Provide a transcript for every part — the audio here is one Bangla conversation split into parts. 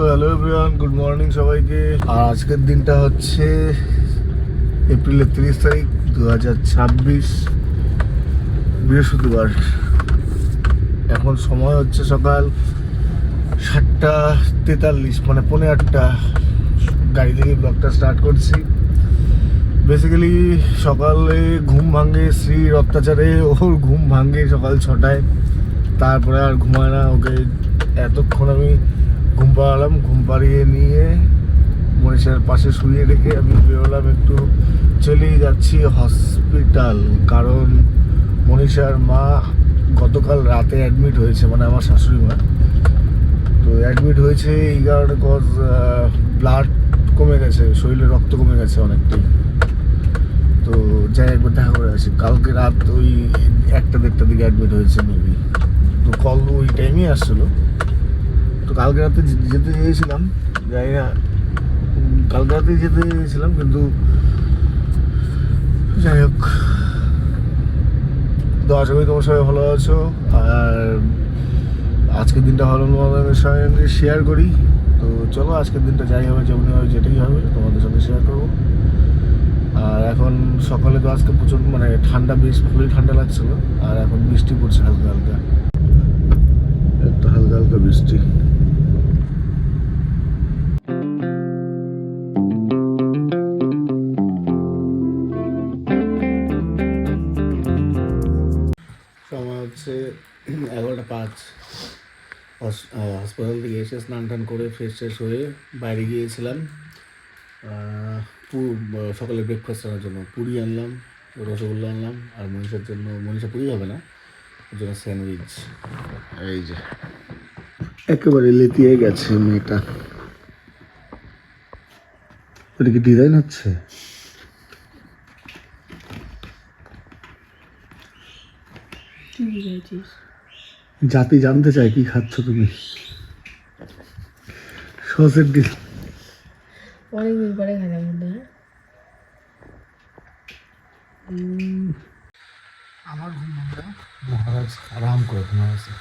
হ্যালো এভরিওয়ান, গুড মর্নিং সবাইকে। আর আজকের দিনটা হচ্ছে এপ্রিলের 30 তারিখ 2026, বৃহস্পতিবার। এখন সময় হচ্ছে সকাল 7:43, মানে 7:45। গাড়ি থেকে ব্লগটা স্টার্ট করছি। বেসিক্যালি সকালে ঘুম ভাঙে শ্রীর অত্যাচারে, ওর ঘুম ভাঙে সকাল 6টায়। তারপরে আর ঘুমায় না, ওকে এতক্ষণ আমি ঘুম পাড়ালাম। ঘুম পাড়িয়ে নিয়ে মনীষার পাশে শুয়ে রেখে আমি বেরোলাম, একটু চলেই যাচ্ছি হসপিটাল। কারণ মনীষার মা গতকাল রাতে অ্যাডমিট হয়েছে, মানে আমার শাশুড়ি মা। তো অ্যাডমিট হয়েছে এই কারণে, কজ ব্লাড কমে গেছে, শরীরে রক্ত কমে গেছে অনেকটাই। তো যাই একবার দেখা করে আসি। কালকে রাত ওই 1টা-1:30 দিকে অ্যাডমিট হয়েছে মেবি। তো কল ওই টাইমেই আসছিলো। তো কালকে রাতে যেতে চেয়েছিলাম, জানি না, কালকে রাতে যেতে চেয়েছিলাম, কিন্তু যাই হোক। তো আশা করি তোমার সবাই ভালো আছো। আর আজকের দিনটা ভালো তোমাদের সঙ্গে শেয়ার করি। তো চলো, আজকের দিনটা যাই হবে, যেমনি হবে, যেটাই হবে তোমাদের সঙ্গে শেয়ার করবো। আর এখন সকালে তো আজকে প্রচুর মানে ঠান্ডা, বেশ ভালোই ঠান্ডা লাগছিলো। আর এখন বৃষ্টি পড়ছে হালকা হালকা, একটু হালকা হালকা বৃষ্টি। সময় হচ্ছে 11:05। হসপিটাল থেকে এসে স্নান টান করে ফ্রেশ ট্রেশ হয়ে বাইরে গিয়েছিলাম সকালে ব্রেকফাস্ট আনার জন্য। পুরি আনলাম, রসগোল্লা আনলাম, আর মনীষার জন্য, মনীষা পুরি হবে না, ওর জন্য স্যান্ডউইচ। এই যে একেবারে লেতিয়ে গেছে মেয়েটা। এটা কি ডিজাইন হচ্ছে? জাতি জানতে চাই কি খাচ্ছ তুমি? সসের ডিল অনেকদিন পরে খেলাম না। আমার ঘুম ভাঙা, মহারাজ আরাম করে ঘুমাচ্ছে।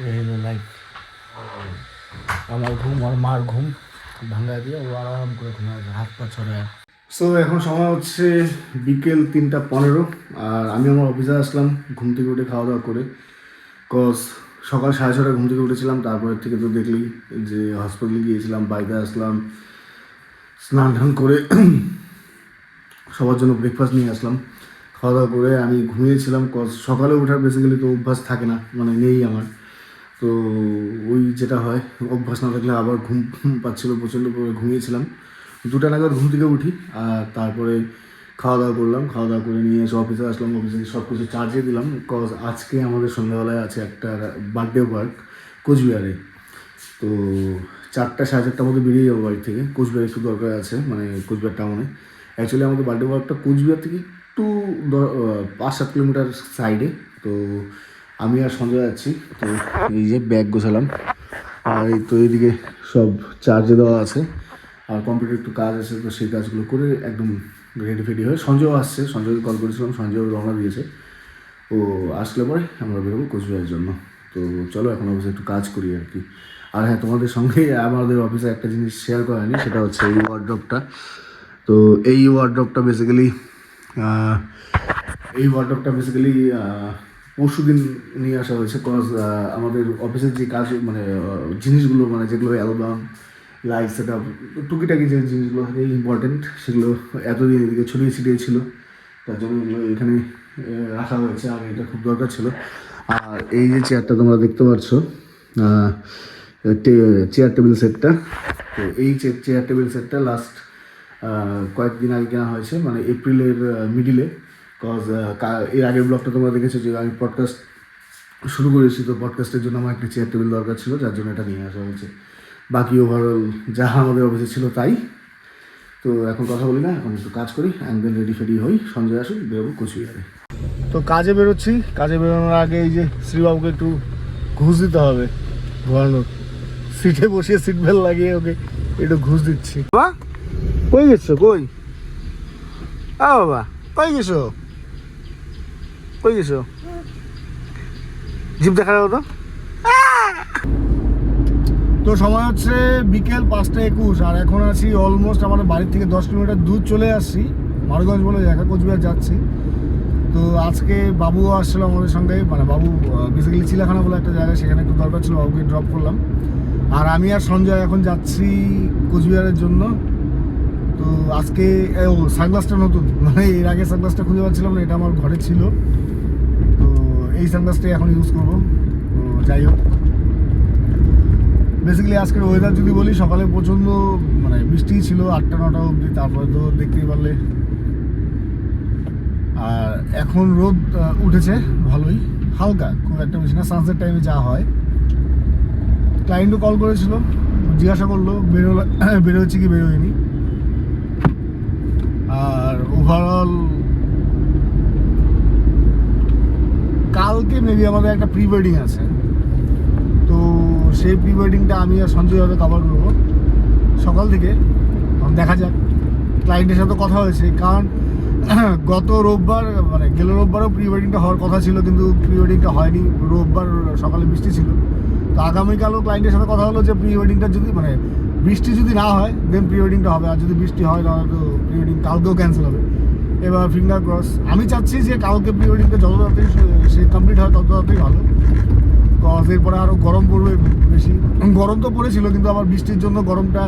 এই হলো লাইফ। আমার ঘুম আর মার ঘুম ভাঙা দিয়ে ও আরাম করে ঘুমাচ্ছে, হাত পা ছড়ায়। সো এখন সময় হচ্ছে বিকেল 3:15। আর আমি আমার অফিসে আসলাম ঘুম থেকে উঠে, খাওয়া দাওয়া করে। কজ সকাল 6:30 ঘুম থেকে উঠেছিলাম। তারপরের থেকে তো দেখলি যে হসপিটালে গিয়েছিলাম, বাড়িতে আসলাম, স্নান টান করে সবার জন্য ব্রেকফাস্ট নিয়ে আসলাম। খাওয়া দাওয়া করে আমি ঘুমিয়েছিলাম। কজ সকালে ওঠার বেসিক্যালি তো অভ্যাস থাকে না, মানে নেই আমার। তো ওই যেটা হয়, অভ্যাস না থাকলে আবার ঘুম পাচ্ছিলো প্রচণ্ড, ঘুমিয়েছিলাম। 2টা নাগাদ ঘুম থেকে উঠি। আর তারপরে খাওয়া দাওয়া করলাম, খাওয়া দাওয়া করে নিয়ে এসে অফিসে আসলাম। অফিসে সব কিছু চার্জে দিলাম। কজ আজকে আমাদের সন্ধ্যাবেলায় আছে একটা বার্থডে ওয়ার্ক কোচবিহারে। তো 4টা-4:30 মধ্যে বেরিয়ে যাবো বাড়ি থেকে। কোচবিহার একটু দরকার আছে, মানে কোচবিহার টাউনে। অ্যাকচুয়ালি আমাদের বার্থডে ওয়ার্কটা কোচবিহার থেকে একটু 5-7 কিলোমিটার সাইডে। তো আমি আর সঞ্জয় যাচ্ছি। তো এই যে ব্যাগ গোছালাম, আর এই তো এইদিকে সব চার্জে দেওয়া আছে, আর কম্পিউটার একটু কাজ আছে। তো সেই কাজগুলো করে একদম রেডি ফেডি হয়ে, সঞ্জয়ও আসছে, সঞ্জয়কে কল করেছিলাম, সঞ্জয় রওনা দিয়েছে। ও আসলে পরে আমরা বেরোবো কোচবিহারের জন্য। তো চলো এখন অফিসে একটু কাজ করি আর কি। আর হ্যাঁ, তোমাদের সঙ্গে আমাদের অফিসে একটা জিনিস শেয়ার করা হয়নি, সেটা হচ্ছে এই ওয়ার্ড্রপটা। তো এই ওয়ার্ড্রপটা বেসিক্যালি পরশু দিন নিয়ে আসা হয়েছে। কজ আমাদের অফিসের যে কাজ, মানে জিনিসগুলো, মানে যেগুলো অ্যালবাম, লাইট সেট আপ, টুকিটাকি যে জিনিসগুলো থাকে ইম্পর্টেন্ট, সেগুলো এতদিন এদিকে ছড়িয়ে ছিটিয়ে ছিল। তার জন্য এগুলো এখানে রাখা হয়েছে। আর এটা খুব দরকার ছিল। আর এই যে চেয়ারটা তোমরা দেখতে পাচ্ছ, চেয়ার টেবিল সেটটা, তো এই চেয়ার টেবিল সেটটা লাস্ট কয়েকদিন আগে কেনা হয়েছে, মানে এপ্রিলের মিডিলে। কজ এর আগের ব্লগটা তোমরা দেখেছো যে আমি পডকাস্ট শুরু করেছি। তো পডকাস্টের জন্য আমার একটা চেয়ার টেবিল দরকার ছিল, যার জন্য এটা নিয়ে আসা হয়েছে। বাকি ওভারঅল যা আমাদের অফিসে ছিল তাই। তো এখন কথা বলি না, এখন একটু কাজ করি, অ্যান্ড দেন রেডি ফেডি হই, সঞ্জয় আসুক, বেরোবো কোচবিহারে। তো কাজে বেরোচ্ছি। কাজে বেরোনোর আগে এই যে শ্রীবাবুকে একটু ঘুষ দিতে হবে, ঘোরানোর। সিটে বসিয়ে সিট বেল্ট লাগিয়ে ওকে একটু ঘুষ দিচ্ছি। বাবা কই গেছো? কই বাবা কই গেছো? কই গেছো? জিপ দেখা যাবো তো। তো সময় হচ্ছে বিকেল 5:21 আর এখন আছি অলমোস্ট আমাদের বাড়ির থেকে 10 কিলোমিটার দূর চলে আসছি, মারুগঞ্জ বলে জায়গা, কোচবিহার যাচ্ছি। তো আজকে বাবুও আসছিলো আমাদের সঙ্গে, মানে বাবু বেসিক্যালি চিলাখানা বলে একটা জায়গা, সেখানে একটু দরকার ছিল, বাবুকে ড্রপ করলাম। আর আমি আর সঞ্জয় এখন যাচ্ছি কোচবিহারের জন্য। তো আজকে সানগ্লাসটা নতুন, মানে এর আগে সানগ্লাসটা খুঁজে পাচ্ছিলাম না, এটা আমার ঘরে ছিল। তো এই সানগ্লাসটাই এখন ইউজ করবো। তো যাই হোক, বেসিক্যালি আজকের ওয়েদার যদি বলি, সকালে প্রচণ্ড মানে বৃষ্টি ছিল 8টা-9টা অবধি, তারপরে তো দেখতেই পারলে। আর এখন রোদ উঠেছে ভালোই, হালকা, খুব একটা বেশি না, সানসেট টাইমে যা হয়। ক্লায়েন্টও কল করেছিল, জিজ্ঞাসা করলো বেরোচ্ছে কি বেরোয়নি। আর ওভারঅল কালকে মেবি আমাদের একটা প্রি ওয়েডিং আছে, তো সেই প্রি ওয়েডিংটা আমি আর সঞ্জয় হয়তো কভার করবো সকাল থেকে। দেখা যাক, ক্লায়েন্টের সাথে কথা হয়েছে, কারণ গত রোববার মানে গেল রোববারও প্রি ওয়েডিংটা হওয়ার কথা ছিল, কিন্তু প্রি ওয়েডিংটা হয়নি, রোববার সকালে বৃষ্টি ছিল। তো আগামীকালও ক্লায়েন্টের সাথে কথা হলো যে প্রি ওয়েডিংটা যদি মানে বৃষ্টি যদি না হয় দেন প্রি ওয়েডিংটা হবে, আর যদি বৃষ্টি হয় তাহলে তো প্রি ওয়েডিং কালকেও ক্যান্সেল হবে। এবার ফিঙ্গার ক্রস, আমি চাচ্ছি যে কালকে প্রি ওয়েডিংটা যত তাড়াতাড়ি সে কমপ্লিট হয় তত তাড়াতাড়ি ভালো, কজ এরপরে আরও গরম পড়বে বেশি। গরম তো পড়েছিল, কিন্তু আবার বৃষ্টির জন্য গরমটা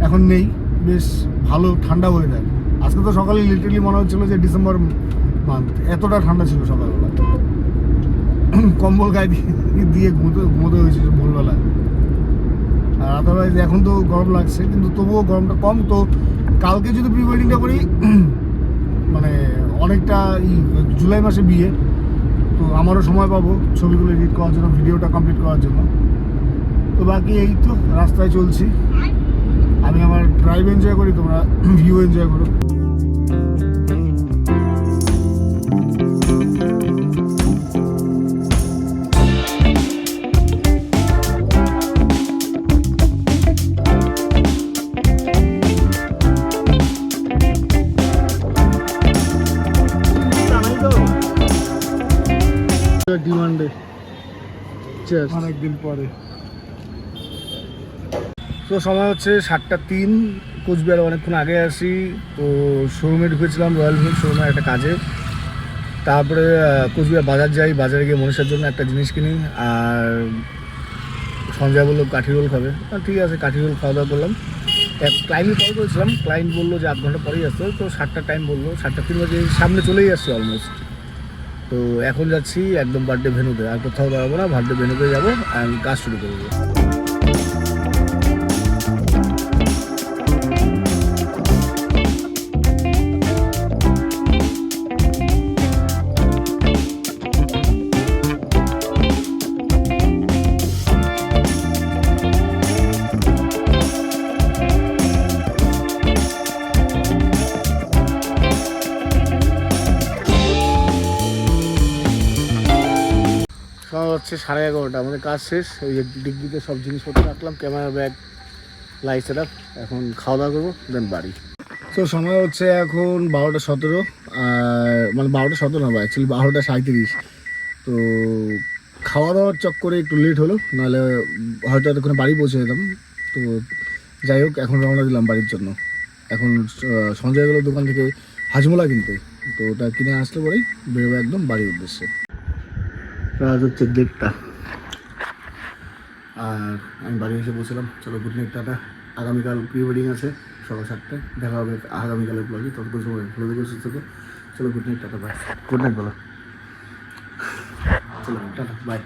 এখন নেই, বেশ ভালো ঠান্ডা হয়ে যায়। আজকে তো সকালে লিটারলি মনে হচ্ছিলো যে ডিসেম্বর মান্থ, এতটা ঠান্ডা ছিল সকালবেলা। কম্বল গায়ে দিয়ে ঘুমোতে হয়েছিল ভোরবেলা। আর আদারওয়াইজ এখন তো গরম লাগছে, কিন্তু তবুও গরমটা কম। তো কালকে যদি প্রি ওয়েডিংটা করি, মানে অনেকটা জুলাই মাসে বিয়ে, তো আমারও সময় পাবো ছবিগুলো এডিট করার জন্য, ভিডিওটা কমপ্লিট করার জন্য। তো বাকি এই তো রাস্তায় চলছি, আমি আমার ড্রাইভ এনজয় করি, তোমরা ভিউ এনজয় করো। ডিমান্ডে অনেকদিন পরে। তো সময় হচ্ছে 7:03, কোচবিহারে অনেকক্ষণ আগে আসি। তো শোরুমে ঢুকেছিলাম, রয়্যাল এনফিল্ড শোরুমে একটা কাজে। তারপরে কোচবিহার বাজার যাই, বাজারে গিয়ে মনীষার জন্য একটা জিনিস কিনি। আর সঞ্জয় বললো কাঠি রোল খাবে, ঠিক আছে কাঠি রোল খাওয়া দাওয়া করলাম। এক ক্লায়েন্টকে কল করেছিলাম, ক্লায়েন্ট বললো যে 8 ঘন্টা পরেই আসতো। তো 7টার টাইম বললো, 7:03 বাজে সামনে চলেই আসছে অলমোস্ট। তো এখন যাচ্ছি একদম বার্থডে ভেনুতে, আর কোথাও দাঁড়াবো না, বার্থডে ভেনুতে যাবো অ্যান্ড কাজ শুরু করবো। হচ্ছে 11:30, আমাদের কাজ শেষ। এই যে ডিগ্রিতে সব জিনিসপত্র রাখলাম, camera bag, light set up. এখন খাওয়া দাওয়া করবো, দেন বাড়ি। তো সময় হচ্ছে এখন 12:17, আর মানে 12:17 না, অ্যাকচুয়ালি 12:37। তো খাওয়া দাওয়ার চক্করে একটু লেট হলো, নাহলে হয়তো এতক্ষণে বাড়ি পৌঁছে যেতাম। তো যাই হোক, এখন রওনা দিলাম বাড়ির জন্য। এখন সঞ্জয় গেলো দোকান থেকে হাজমোলা কিনতে, তো ওটা কিনে আসলে পরেই বেরোবো একদম বাড়ির উদ্দেশ্যে। রাত হচ্ছে 1:30, আর আমি বাড়ি এসে বসেছিলাম। চলো গুড নাইট, টাটা। আগামীকাল প্রি ওয়েডিং আছে সকাল 7টায়, দেখা হবে আগামীকালের ব্লগে। ততক্ষণ সময় ভালো থেকে সুস্থ থাকো। চলো good night, tata, bye. Good night বলো, চলো টাটা, বাই।